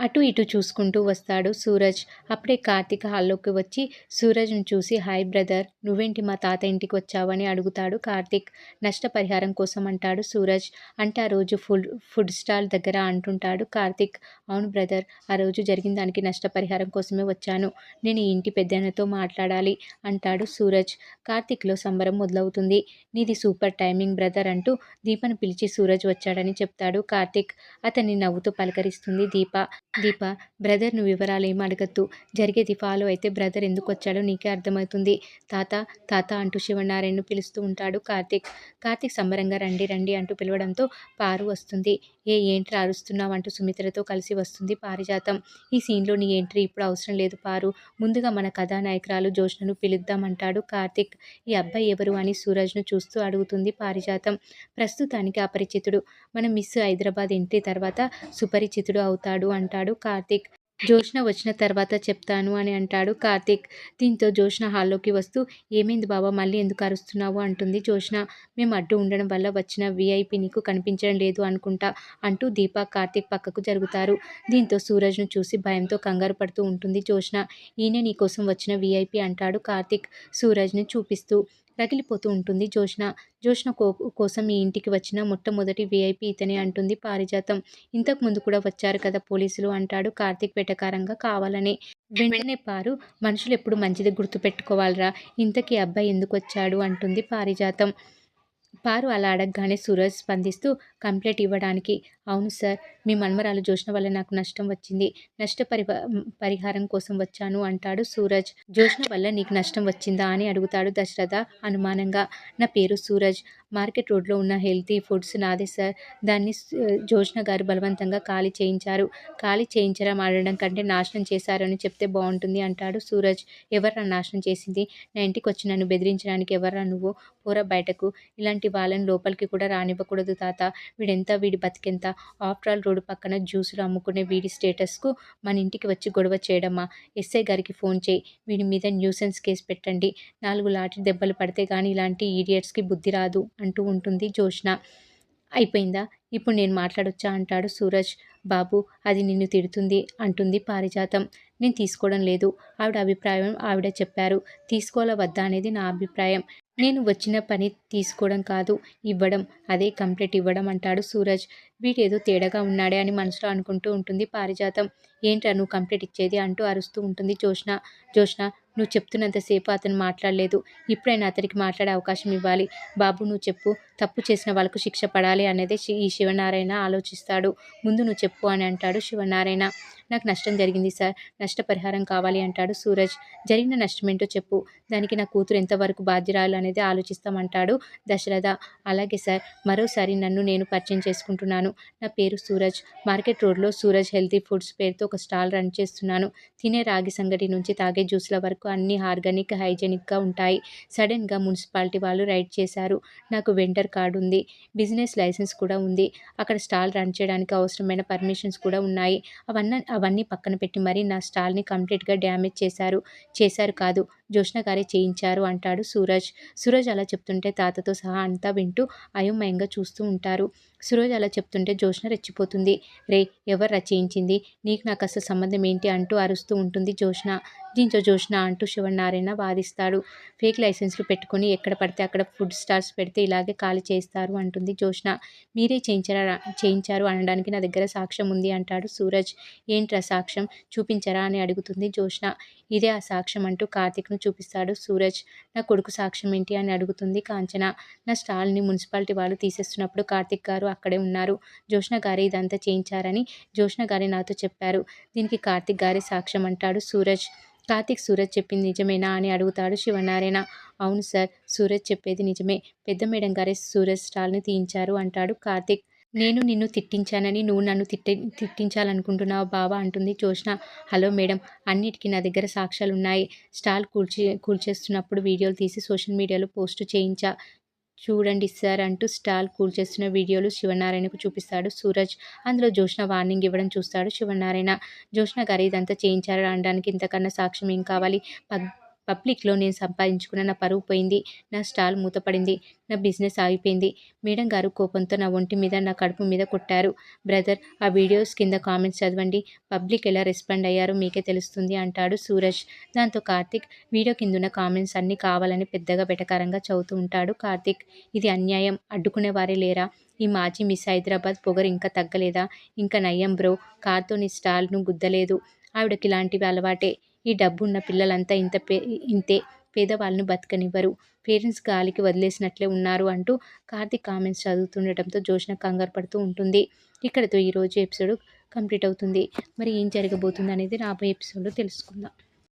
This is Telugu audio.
అటు ఇటు చూసుకుంటూ వస్తాడు సూరజ్. అప్పుడే కార్తీక్ హాల్లోకి వచ్చి సూరజ్‌ని చూసి హాయ్ బ్రదర్, నువ్వేంటి మా తాత ఇంటికి వచ్చావని అడుగుతాడు కార్తీక్. నష్టపరిహారం కోసం అంటాడు సూరజ్. అంటే ఆ రోజు ఫుడ్ స్టాల్ దగ్గర అంటుంటాడు కార్తీక్. అవును బ్రదర్, ఆ రోజు జరిగిన దానికి నష్టపరిహారం కోసమే వచ్చాను. నేను ఈ ఇంటి పెద్దన్నతో మాట్లాడాలి అంటాడు సూరజ్. కార్తీక్‌లో సంబరం మొదలవుతుంది. నీది సూపర్ టైమింగ్ బ్రదర్ అంటూ దీపను పిలిచి సూరజ్ వచ్చాడని చెప్తాడు కార్తీక్. అతన్ని నవ్వుతూ పలకరిస్తుంది దీప. దీప, బ్రదర్‌ను వివరాలేమి అడగొద్దు. జరిగేది ఫాలో అయితే బ్రదర్ ఎందుకొచ్చాడో నీకే అర్థమవుతుంది. తాత, తాత అంటూ శివనారాయణను పిలుస్తూ ఉంటాడు కార్తీక్. కార్తీక్ సంబరంగా రండి రండి అంటూ పిలవడంతో పారు వస్తుంది. ఏంట్రా అరుస్తున్నావు అంటూ సుమిత్రతో కలిసి వస్తుంది పారిజాతం. ఈ సీన్‌లో నీ ఎంట్రీ ఇప్పుడు అవసరం లేదు పారు. ముందుగా మన కథానాయకురాలు జోష్నను పిలుద్దామంటాడు కార్తీక్. ఈ అబ్బాయి ఎవరు అని సూరజ్‌ను చూస్తూ అడుగుతుంది పారిజాతం. ప్రస్తుతానికి అపరిచితుడు. మన మిస్ హైదరాబాద్ ఎంట్రీ తర్వాత సుపరిచితుడు అవుతాడు అంటాడు కార్తీక్. జోష్న వచ్చిన తర్వాత చెప్తాను అని అంటాడు కార్తీక్. దీంతో జోష్న హాల్లోకి వస్తూ ఏమైంది బావ, మళ్ళీ ఎందుకు అరుస్తున్నావు అంటుంది జోష్న. మేము అడ్డు ఉండడం వల్ల వచ్చిన వీఐపీ నీకు కనిపించడం లేదు అనుకుంటా అంటూ దీప కార్తీక్ పక్కకు జరుగుతారు. దీంతో సూరజ్ను చూసి భయంతో కంగారు పడుతూ ఉంటుంది జోష్న. ఈయనే నీకోసం వచ్చిన వీఐపీ అంటాడు కార్తీక్ సూరజ్ని చూపిస్తూ. రగిలిపోతూ ఉంటుంది జోష్న. జోష్న కోసం ఈ ఇంటికి వచ్చిన మొట్టమొదటి వీఐపీ ఇతనే అంటుంది పారిజాతం. ఇంతకు ముందు కూడా వచ్చారు కదా పోలీసులు అంటాడు కార్తీక్ వెటకారంగా కావాలని. వెంటనే పారు, మనుషులు ఎప్పుడు మంచిది గుర్తుపెట్టుకోవాలిరా, ఇంతకీ అబ్బాయి ఎందుకు వచ్చాడు అంటుంది పారిజాతం. పారు అలా అడగగానే సూరజ్ స్పందిస్తూ కంప్లైంట్ ఇవ్వడానికి. అవును సార్, మీ మన్మరాలు జోష్న వల్ల నాకు నష్టం వచ్చింది. పరిహారం కోసం వచ్చాను అంటాడు సూరజ్. జోష్న వల్ల నీకు నష్టం వచ్చిందా అని అడుగుతాడు దశరథ అనుమానంగా. నా పేరు సూరజ్. మార్కెట్ రోడ్లో ఉన్న హెల్తీ ఫుడ్స్ నాదే సార్. దాన్ని జోష్న గారు బలవంతంగా ఖాళీ చేయించారు. ఖాళీ చేయించడం ఆడడం కంటే నాశనం చేశారు అని చెప్తే బాగుంటుంది అంటాడు సూరజ్. ఎవర్రా నాశనం చేసింది? నా ఇంటికి వచ్చి నన్ను బెదిరించడానికి ఎవర్రా నువ్వు? పోరా బయటకు. ఇలాంటి వాళ్ళని లోపలికి కూడా రానివ్వకూడదు తాత. వీడి బతికెంత? ఆఫ్టర్ ఆల్ రోడ్డు పక్కన జ్యూసులు అమ్ముకునే వీడి స్టేటస్కు మన ఇంటికి వచ్చి గొడవ చేయడమా? ఎస్ఐ గారికి ఫోన్ చేయి. వీడి మీద న్యూసెన్స్ కేసు పెట్టండి. 4 లాఠీ దెబ్బలు పడితే గానీ ఇలాంటి ఈడియట్స్కి బుద్ధి రాదు అంటూ ఉంటుంది జోష్న. అయిపోయిందా? ఇప్పుడు నేను మాట్లాడొచ్చా అంటాడు సూరజ్. బాబు, అది నిన్ను తిడుతుంది అంటుంది పారిజాతం. నేను తీసుకోవడం లేదు. ఆవిడ అభిప్రాయం ఆవిడ చెప్పారు. తీసుకోవాలా వద్దా అనేది నా అభిప్రాయం. నేను వచ్చిన పని తీసుకోవడం కాదు, ఇవ్వడం. అదే కంప్లైంట్ ఇవ్వడం అంటాడు సూరజ్. వీడేదో తేడాగా ఉన్నాడే అని మనసులో అనుకుంటూ ఉంటుంది పారిజాతం. ఏంట్రా నువ్వు కంప్లైంట్ ఇచ్చేది అంటూ అరుస్తూ ఉంటుంది జోష్న. జోష్న, నువ్వు చెప్తున్నంతసేపు అతను మాట్లాడలేదు. ఇప్పుడైనా అతనికి మాట్లాడే అవకాశం ఇవ్వాలి. బాబు నువ్వు చెప్పు. తప్పు చేసిన వాళ్ళకు శిక్ష పడాలి అనేదే ఈ శివనారాయణ ఆలోచిస్తాడు. ముందు నువ్వు చెప్పు అని అంటాడు శివనారాయణ. నాకు నష్టం జరిగింది సార్, నష్టపరిహారం కావాలి అంటాడు సూరజ్. జరిగిన నష్టమేంటో చెప్పు. దానికి నా కూతురు ఎంతవరకు బాధ్యురాలు అనేది ఆలోచిస్తామంటాడు దశరథ. అలాగే సార్, మరోసారి నన్ను నేను పరిచయం చేసుకుంటున్నాను. నా పేరు సూరజ్. మార్కెట్ రోడ్లో సూరజ్ హెల్తీ ఫుడ్స్ పేరుతో ఒక స్టాల్ రన్ చేస్తున్నాను. తినే రాగి సంగటి నుంచి తాగే జ్యూస్ల వరకు అన్నీ ఆర్గానిక్, హైజెనిక్గా ఉంటాయి. సడన్గా మున్సిపాలిటీ వాళ్ళు రైడ్ చేశారు. నాకు వెండర్ కార్డు ఉంది, బిజినెస్ లైసెన్స్ కూడా ఉంది. అక్కడ స్టాల్ రన్ చేయడానికి అవసరమైన పర్మిషన్స్ కూడా ఉన్నాయి. అవన్నీ పక్కన పెట్టి మరీ నా స్టాల్ని కంప్లీట్గా డ్యామేజ్ చేశారు కాదు, జోష్న గారే చేయించారు అంటాడు సూరజ్. సూరజ్ అలా చెప్తుంటే తాతతో సహా అంతా వింటూ అయోమయంగా చూస్తూ ఉంటారు. సూరజ్ అలా చెప్తుంటే జోష్న రెచ్చిపోతుంది. రే, ఎవర్రా చేయించింది? నీకు నాకు అసలు సంబంధం ఏంటి అంటూ అరుస్తూ ఉంటుంది జోష్న. దీంతో జోష్న అంటూ శివనారాయణ వాదిస్తాడు. ఫేక్ లైసెన్స్లు పెట్టుకుని ఎక్కడ పడితే అక్కడ ఫుడ్ స్టాల్స్ పెడితే ఇలాగే ఖాళీ చేస్తారు అంటుంది జోష్న. మీరే చేయించారు అనడానికి నా దగ్గర సాక్ష్యం ఉంది అంటాడు సూరజ్. ఏంట్రా సాక్ష్యం, చూపించరా అని అడుగుతుంది జోష్న. ఇదే ఆ సాక్ష్యం అంటూ కార్తీక్ను చూపిస్తాడు సూరజ్. నా కొడుకు సాక్ష్యం ఏంటి అని అడుగుతుంది కాంచన. నా స్టాల్ని మున్సిపాలిటీ వాళ్ళు తీసేస్తున్నప్పుడు కార్తీక్ గారు అక్కడే ఉన్నారు. జోష్న గారే ఇదంతా చేయించారని జోష్న గారే నాతో చెప్పారు. దీనికి కార్తీక్ గారే సాక్ష్యం అంటాడు సూరజ్. సూరజ్ చెప్పింది నిజమేనా అని అడుగుతాడు శివనారాయణ. అవును సార్, సూరజ్ చెప్పేది నిజమే. పెద్ద మేడం గారే సూరజ్ స్టాల్ని తీయించారు అంటాడు కార్తీక్. నేను నిన్ను తిట్టించానని నువ్వు నన్ను తిట్టించాలనుకుంటున్నావు బావా అంటుంది జోష్న. హలో మేడం, అన్నిటికీ నా దగ్గర సాక్ష్యాలున్నాయి. స్టాల్ కూల్చేస్తున్నప్పుడు వీడియోలు తీసి సోషల్ మీడియాలో పోస్టు చేయించా. చూడండి సార్ అంటూ స్టాల్ కూల్చేస్తున్న వీడియోలు శివనారాయణకు చూపిస్తాడు సూరజ్. అందులో జోష్న వార్నింగ్ ఇవ్వడం చూస్తాడు శివనారాయణ. జోష్న గారు ఇదంతా చేయించారు అనడానికి ఇంతకన్నా సాక్ష్యం ఏం కావాలి? పబ్లిక్‌లో నేను సంపాదించుకున్న నా పరువు పోయింది. నా స్టాల్ మూతపడింది. నా బిజినెస్ ఆగిపోయింది. మేడం గారు కోపంతో నా ఒంటి మీద, నా కడుపు మీద కొట్టారు. బ్రదర్, ఆ వీడియోస్ కింద కామెంట్స్ చదవండి. పబ్లిక్ ఎలా రెస్పాండ్ అయ్యారో మీకే తెలుస్తుంది అంటాడు సూరజ్. దాంతో కార్తీక్ వీడియో కిందున్న కామెంట్స్ అన్నీ కావాలని పెద్దగా వెటకారంగా చదువుతూ ఉంటాడు కార్తీక్. ఇది అన్యాయం. అడ్డుకునేవారే లేరా? ఈ మాజీ మిస్ హైదరాబాద్ పొగరు ఇంకా తగ్గలేదా? ఇంక నయ్యం బ్రో, కార్‌తో నీ స్టాల్‌ను గుద్దలేదు. ఆవిడకిలాంటివి అలవాటే. ఈ డబ్బున్న పిల్లలంతా ఇంతే. పేదవాళ్ళను బతకనివ్వరు. పేరెంట్స్ గాలికి వదిలేసినట్లే ఉన్నారు అంటూ కార్తీక్ కామెంట్స్ చదువుతుండటంతో జోష్న కంగారు పడుతూ ఉంటుంది. ఇక్కడితో ఈరోజు ఎపిసోడ్ కంప్లీట్ అవుతుంది. మరి ఏం జరగబోతుందనేది రాబోయే ఎపిసోడ్‌లో తెలుసుకుందాం.